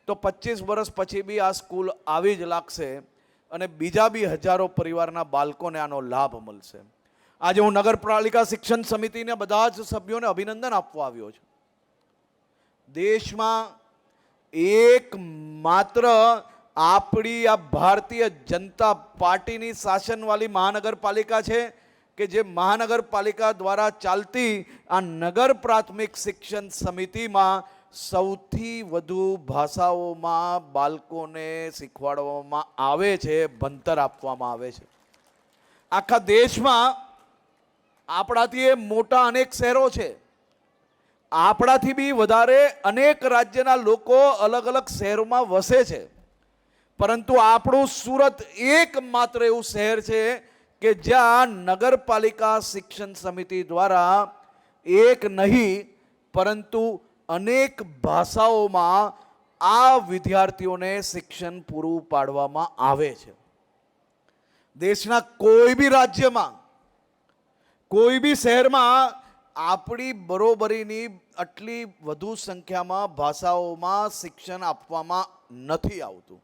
તો 25 વર્ષ પછી બી આ સ્કૂલ આવી જ લાગશે અને બીજા બી હજારો પરિવારના બાળકોને આનો લાભ મળશે. આજે હું નગરપાલિકા શિક્ષણ સમિતિને બધા જ સભ્યોને અભિનંદન આપવા આવ્યો છું. દેશમાં એક માત્ર આપણી આ ભારતીય જનતા પાર્ટીની શાસનવાળી મહાનગરપાલિકા છે કે જે મહાનગરપાલિકા દ્વારા ચાલતી આ નગર પ્રાથમિક શિક્ષણ સમિતિમાં સૌથી વધુ ભાષાઓમાં બાળકોને શીખવાડવામાં આવે છે, ભણતર આપવામાં આવે છે. આખા દેશમાં આપણાથી એ મોટા અનેક શહેરો છે, આપણાથી બી વધારે અનેક રાજ્યના લોકો અલગ અલગ શહેરોમાં વસે છે, પરંતુ આપણું સુરત એકમાત્ર એવું શહેર છે કે જ્યાં નગરપાલિકા શિક્ષણ સમિતિ દ્વારા એક નહીં પરંતુ અનેક ભાષાઓમાં આ વિદ્યાર્થીઓને શિક્ષણ પૂરું પાડવામાં આવે છે. દેશના કોઈ બી રાજ્યમાં, કોઈ બી શહેરમાં આપણી બરોબરીની આટલી વધુ સંખ્યામાં ભાષાઓમાં શિક્ષણ આપવામાં નથી આવતું.